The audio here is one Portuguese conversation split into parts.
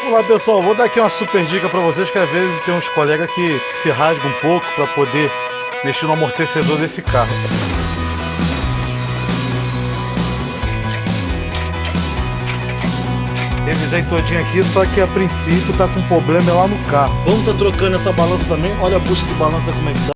Olá pessoal, vou dar aqui uma super dica pra vocês, que às vezes tem uns colegas que se rasgam um pouco pra poder mexer no amortecedor desse carro. Revisei todinho aqui, só que a princípio tá com problema lá no carro. Vamos tá trocando essa balança também, olha a bucha de balança como é que tá.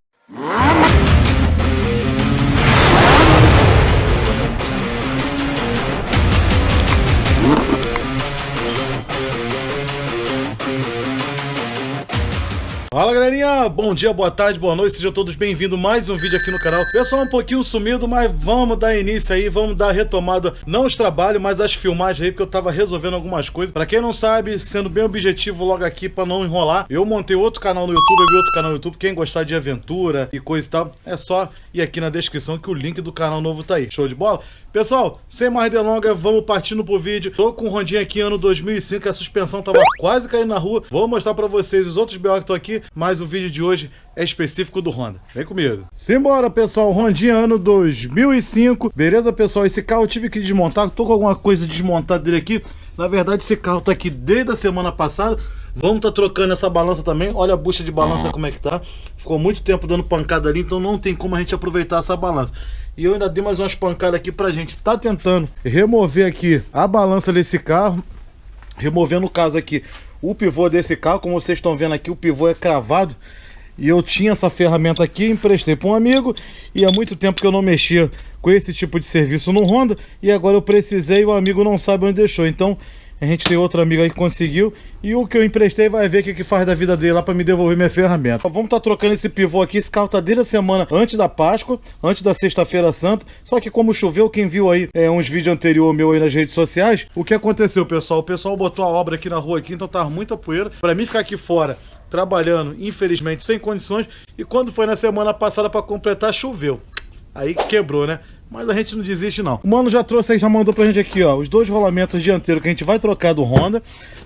Fala galerinha, bom dia, boa tarde, boa noite, sejam todos bem-vindos a mais um vídeo aqui no canal. Pessoal, um pouquinho sumido, mas vamos dar início aí, vamos dar retomada, não os trabalhos, mas as filmagens aí, porque eu tava resolvendo algumas coisas. Pra quem não sabe, sendo bem objetivo logo aqui pra não enrolar, eu montei outro canal no YouTube, abri outro canal no YouTube. Quem gostar de aventura e coisa e tal, é só ir aqui na descrição que o link do canal novo tá aí. Show de bola? Pessoal, sem mais delongas, vamos partindo pro vídeo. Tô com o Hondinha aqui ano 2005, a suspensão tava quase caindo na rua. Vou mostrar pra vocês os outros BO que estão aqui, mas o vídeo de hoje é específico do Honda. Vem comigo. Simbora, pessoal. Hondinha ano 2005. Beleza, pessoal? Esse carro eu tive que desmontar. Tô com alguma coisa desmontada dele aqui. Na verdade, esse carro tá aqui desde a semana passada. Vamos tá trocando essa balança também. Olha a bucha de balança como é que tá. Ficou muito tempo dando pancada ali, então não tem como a gente aproveitar essa balança. E eu ainda dei mais umas pancadas aqui pra gente. Tá tentando remover aqui a balança desse carro. Removendo, no caso aqui, o pivô desse carro. Como vocês estão vendo aqui, o pivô é cravado. E eu tinha essa ferramenta aqui, emprestei para um amigo. E há muito tempo que eu não mexia com esse tipo de serviço no Honda. E agora eu precisei e o amigo não sabe onde deixou. Então a gente tem outro amigo aí que conseguiu. E o que eu emprestei vai ver o que faz da vida dele lá para me devolver minha ferramenta. Vamos estar trocando esse pivô aqui. Esse carro tá desde a semana antes da Páscoa, antes da Sexta-feira Santa. Só que como choveu, quem viu aí uns vídeos anteriores meu aí nas redes sociais, o que aconteceu, pessoal? O pessoal botou a obra aqui na rua aqui, então tava muita poeira. Para mim ficar aqui fora trabalhando, infelizmente, sem condições. E quando foi na semana passada para completar, choveu. Aí quebrou, né? Mas a gente não desiste, não. O mano já trouxe aí, já mandou pra gente aqui, ó, os dois rolamentos dianteiros que a gente vai trocar do Honda,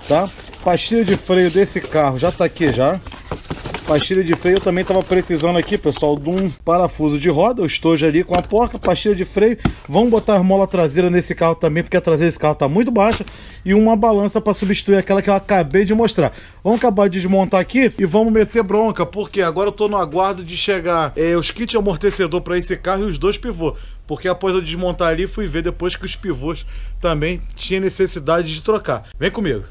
tá? Pastilha de freio desse carro já tá aqui já. Pastilha de freio eu também tava precisando aqui, pessoal, de um parafuso de roda, o estojo ali com a porca, pastilha de freio. Vamos botar a mola traseira nesse carro também, porque a traseira desse carro tá muito baixa. E uma balança para substituir aquela que eu acabei de mostrar. Vamos acabar de desmontar aqui e vamos meter bronca, porque agora eu tô no aguardo de chegar os kits amortecedor para esse carro e os dois pivôs. Porque após eu desmontar ali, fui ver depois que os pivôs também tinham necessidade de trocar. Vem comigo.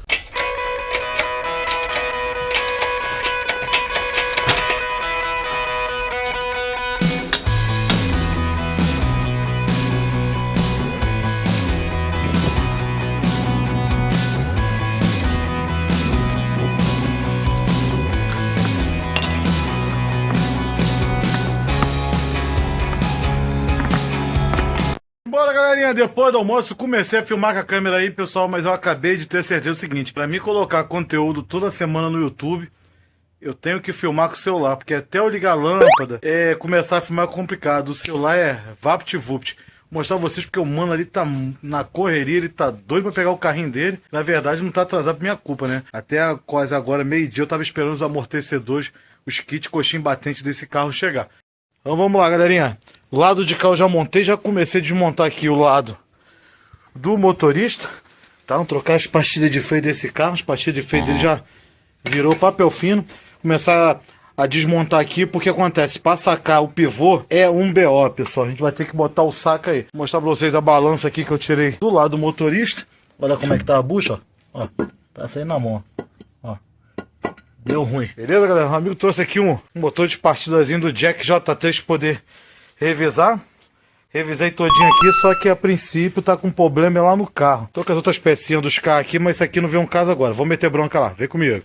Bora, galerinha, depois do almoço comecei a filmar com a câmera aí, pessoal, mas eu acabei de ter certeza do seguinte: pra mim colocar conteúdo toda semana no YouTube, eu tenho que filmar com o celular, porque até eu ligar a lâmpada, começar a filmar é complicado. O celular é vapt-vupt. Vou mostrar pra vocês porque o mano ali tá na correria, ele tá doido pra pegar o carrinho dele. Na verdade não tá atrasado por minha culpa, né? Até quase agora, meio-dia, eu tava esperando os amortecedores, os kits coxinha batente desse carro chegar. Então vamos lá, galerinha. Lado de cá eu já montei, já comecei a desmontar aqui o lado do motorista, tá? Vamos trocar as pastilhas de freio desse carro, as pastilhas de freio dele já virou papel fino. Começar a desmontar aqui, porque acontece, para sacar o pivô é um BO, pessoal. A gente vai ter que botar o saco aí. Vou mostrar pra vocês a balança aqui que eu tirei do lado do motorista. Olha como é que tá a bucha, ó. Tá saindo na mão, ó. Deu ruim. Beleza, galera? Um amigo trouxe aqui um motor de partidazinho do Jack J3 pra poder revisar. Revisei todinho aqui, só que a princípio tá com problema lá no carro. Tô com as outras pecinhas dos carros aqui, mas isso aqui não vem um caso agora. Vou meter bronca lá, vem comigo.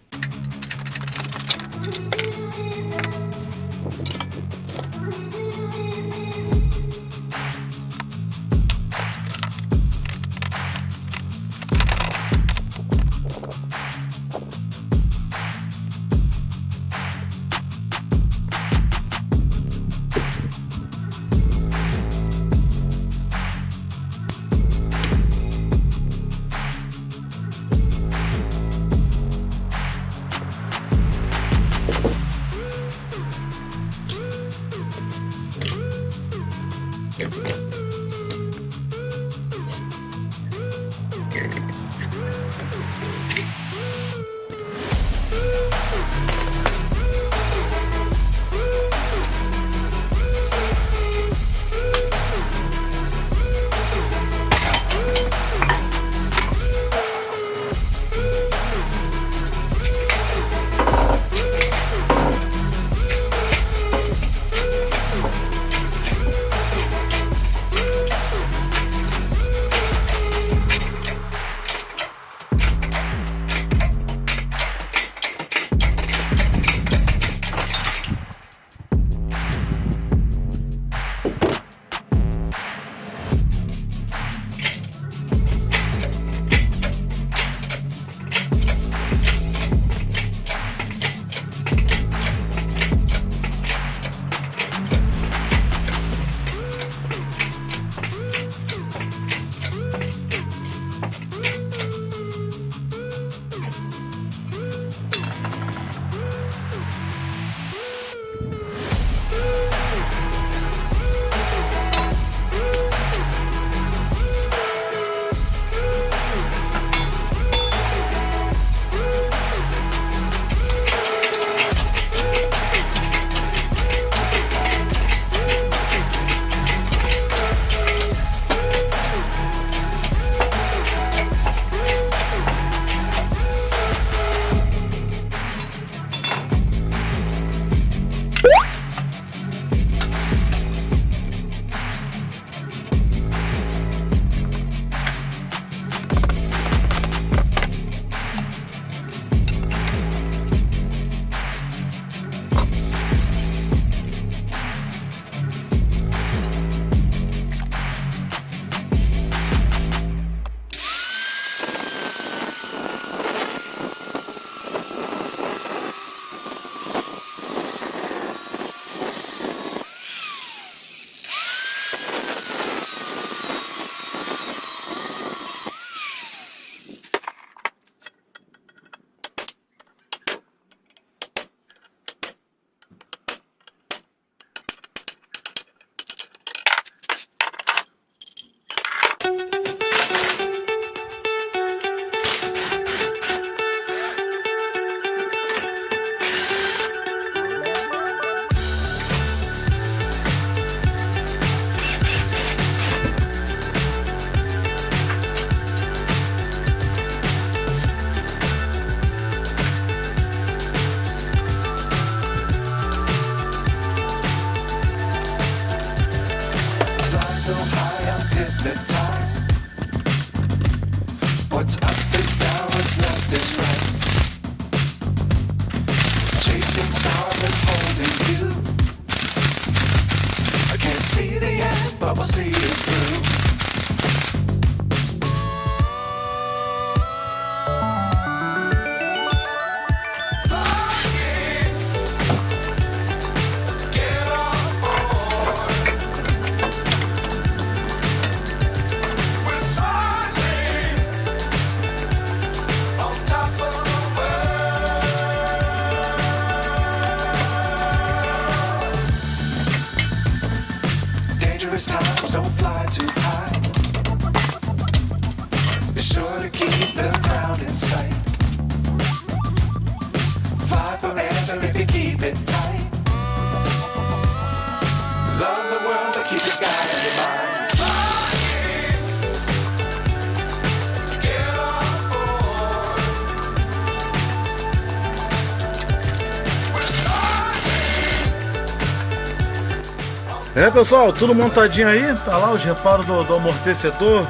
Pessoal, tudo montadinho aí, tá lá os reparos do amortecedor,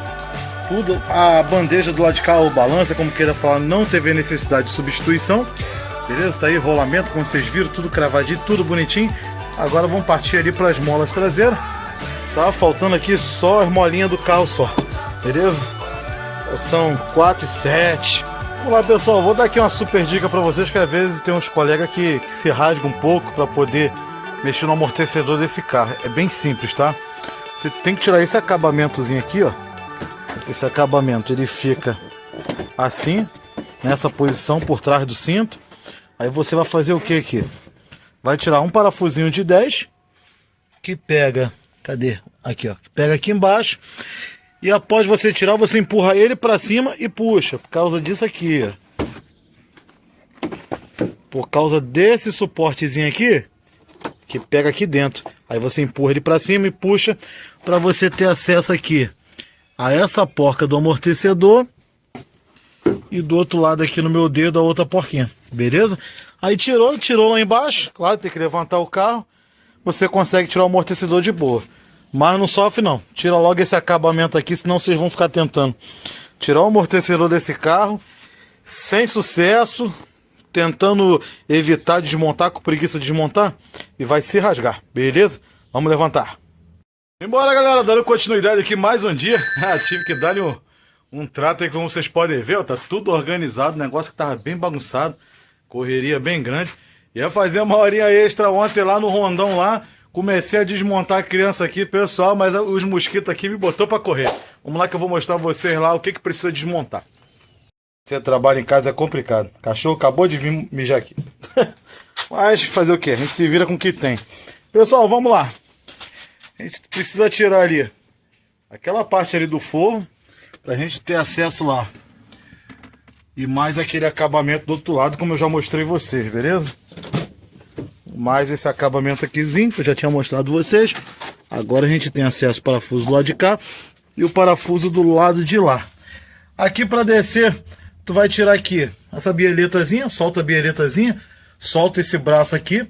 tudo, a bandeja do lado de cá, o balança, como queira falar, não teve necessidade de substituição, beleza? Tá aí rolamento, como vocês viram, tudo cravadinho, tudo bonitinho. Agora vamos partir ali para as molas traseiras. Tá faltando aqui só as molinhas do carro só, beleza? São 4 e 7. Vamos lá, pessoal, vou dar aqui uma super dica para vocês, que às vezes tem uns colegas que se rasgam um pouco para poder mexer no amortecedor desse carro. É bem simples, tá? Você tem que tirar esse acabamentozinho aqui, ó. Esse acabamento, ele fica assim, nessa posição por trás do cinto. Aí você vai fazer o que aqui? Vai tirar um parafusinho de 10 que pega, cadê? Aqui, ó, que pega aqui embaixo. E após você tirar, você empurra ele para cima e puxa, por causa disso aqui, ó. Por causa desse suportezinho aqui, que pega aqui dentro. Aí você empurra ele para cima e puxa para você ter acesso aqui a essa porca do amortecedor e do outro lado aqui no meu dedo a outra porquinha, beleza? Aí tirou lá embaixo, claro, tem que levantar o carro, você consegue tirar o amortecedor de boa, mas não sofre não, tira logo esse acabamento aqui, senão vocês vão ficar tentando tirar o amortecedor desse carro, sem sucesso, tentando evitar desmontar, com preguiça de desmontar, e vai se rasgar, beleza? Vamos levantar. Embora, galera, dando continuidade aqui mais um dia. Tive que dar-lhe um trato aí, como vocês podem ver, ó, tá tudo organizado, negócio que tava bem bagunçado, correria bem grande. Ia fazer uma horinha extra ontem lá no Rondão lá, comecei a desmontar a criança aqui, pessoal, mas os mosquitos aqui me botou pra correr. Vamos lá que eu vou mostrar pra vocês lá o que precisa desmontar. Você trabalha em casa é complicado. Cachorro acabou de vir mijar aqui. Mas fazer o que? A gente se vira com o que tem. Pessoal, vamos lá. A gente precisa tirar ali aquela parte ali do forro pra gente ter acesso lá. E mais aquele acabamento do outro lado, como eu já mostrei vocês, beleza? Mais esse acabamento aquizinho, que eu já tinha mostrado vocês. Agora a gente tem acesso ao parafuso do lado de cá e o parafuso do lado de lá. Aqui para descer, tu vai tirar aqui essa bieletazinha, solta a bieletazinha, solta esse braço aqui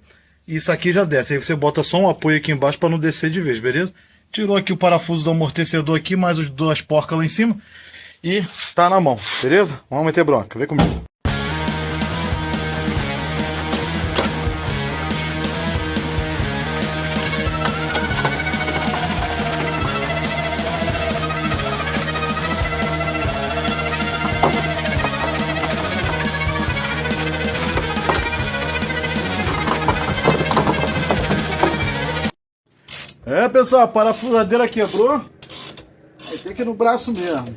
e isso aqui já desce. Aí você bota só um apoio aqui embaixo para não descer de vez, beleza? Tirou aqui o parafuso do amortecedor aqui, mais as duas porcas lá em cima e tá na mão, beleza? Vamos meter bronca, vem comigo. Pessoal, a parafusadeira quebrou. Vai ter que ir no braço mesmo.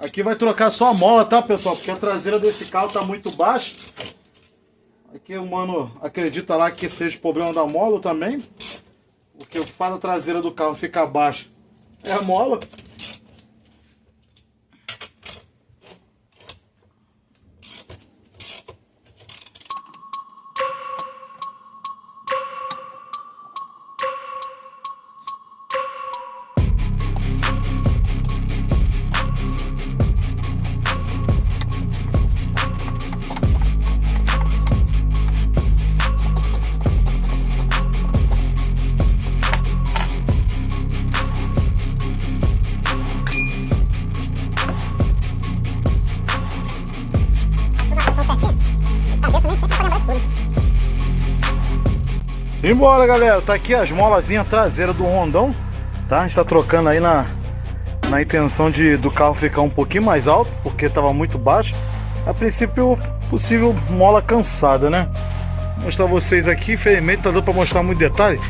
Aqui vai trocar só a mola, tá, pessoal? Porque a traseira desse carro tá muito baixa. Aqui o mano acredita lá que seja problema da mola também. O que faz a traseira do carro ficar baixa é a mola. Simbora, galera, tá aqui as molazinhas traseiras do Rondão, tá? A gente tá trocando aí na intenção do carro ficar um pouquinho mais alto, porque tava muito baixo. A princípio, possível mola cansada, né? Vou mostrar vocês aqui, infelizmente tá dando pra mostrar muito detalhe,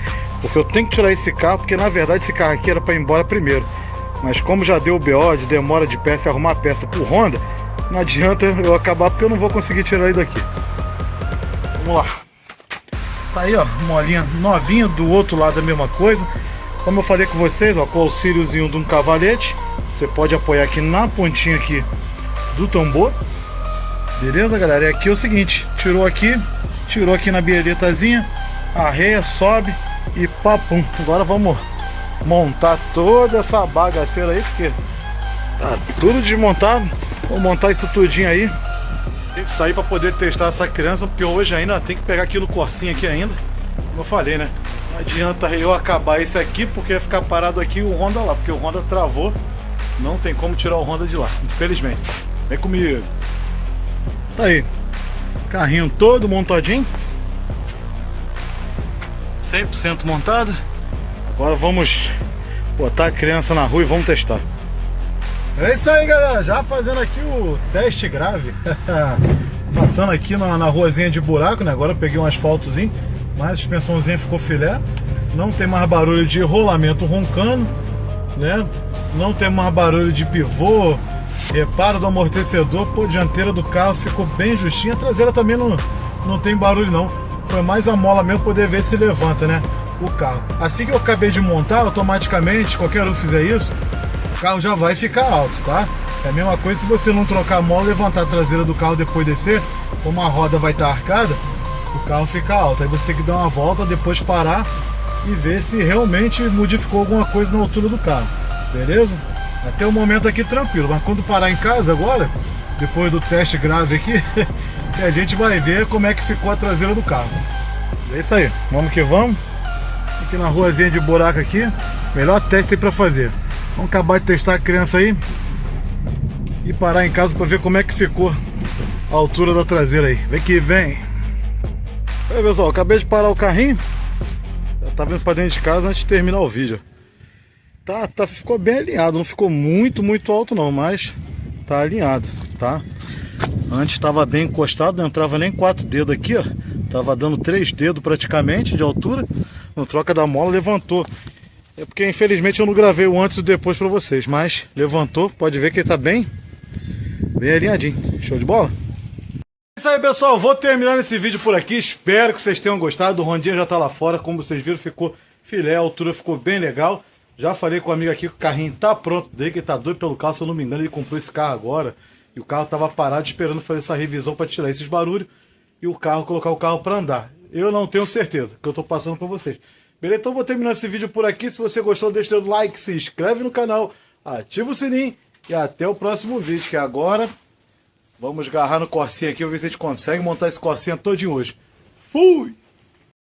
porque eu tenho que tirar esse carro, porque na verdade esse carro aqui era pra ir embora primeiro. Mas como já deu o BO de demora de peça e arrumar peça por Honda, não adianta eu acabar, porque eu não vou conseguir tirar ele daqui. Vamos lá. Tá aí, ó, molinha novinha, do outro lado a mesma coisa. Como eu falei com vocês, ó, com o auxíliozinho de um cavalete, você pode apoiar aqui na pontinha aqui do tambor. Beleza, galera? E aqui é o seguinte, tirou aqui na bieletazinha, arreia, sobe e papum. Agora vamos montar toda essa bagaceira aí, porque tá tudo desmontado. Vou montar isso tudinho aí. Tem que sair para poder testar essa criança, porque hoje ainda tem que pegar aqui no corsinho aqui ainda. Como eu falei, né? Não adianta eu acabar esse aqui porque ia ficar parado aqui e o Honda lá, porque o Honda travou. Não tem como tirar o Honda de lá, infelizmente. Vem comigo. Tá aí. Carrinho todo montadinho. 100% montado. Agora vamos botar a criança na rua e vamos testar. É isso aí, galera. Já fazendo aqui o teste grave. Passando aqui na ruazinha de buraco, né? Agora eu peguei um asfaltozinho, mas a suspensãozinha ficou filé. Não tem mais barulho de rolamento roncando, né? Não tem mais barulho de pivô, reparo do amortecedor. Pô, a dianteira do carro ficou bem justinha. A traseira também não tem barulho não. Foi mais a mola mesmo, poder ver se levanta, né? O carro. Assim que eu acabei de montar, automaticamente, qualquer um fizer isso, o carro já vai ficar alto, tá? É a mesma coisa se você não trocar a mola, levantar a traseira do carro depois descer, como a roda vai estar arcada, o carro fica alto. Aí você tem que dar uma volta, depois parar e ver se realmente modificou alguma coisa na altura do carro, beleza? Até o momento aqui tranquilo, mas quando parar em casa agora, depois do teste grave aqui, a gente vai ver como é que ficou a traseira do carro. É isso aí, vamos que vamos. Aqui na ruazinha de buraco aqui, melhor teste aí pra fazer. Vamos acabar de testar a criança aí e parar em casa para ver como é que ficou a altura da traseira aí. Vem que vem. Aí, pessoal, acabei de parar o carrinho. Já tá vindo para dentro de casa antes de terminar o vídeo. Ficou bem alinhado, não ficou muito alto não, mas tá alinhado, tá? Antes estava bem encostado, não entrava nem 4 dedos aqui, ó. Tava dando 3 dedos praticamente de altura. No troca da mola levantou. É porque infelizmente eu não gravei o antes e o depois para vocês, mas levantou, pode ver que ele tá bem alinhadinho. Show de bola? É isso aí, pessoal, vou terminando esse vídeo por aqui. Espero que vocês tenham gostado. O Rondinha já tá lá fora, como vocês viram, ficou filé, a altura ficou bem legal. Já falei com o amigo aqui que o carrinho tá pronto dele, que ele tá doido pelo carro, se eu não me engano ele comprou esse carro agora. E o carro tava parado esperando fazer essa revisão para tirar esses barulhos e colocar o carro para andar. Eu não tenho certeza, que eu tô passando para vocês. Beleza? Então vou terminar esse vídeo por aqui. Se você gostou, deixa o like, se inscreve no canal, ativa o sininho e até o próximo vídeo, que agora vamos agarrar no Corsinha aqui, vamos ver se a gente consegue montar esse Corsinha todinho hoje. Fui!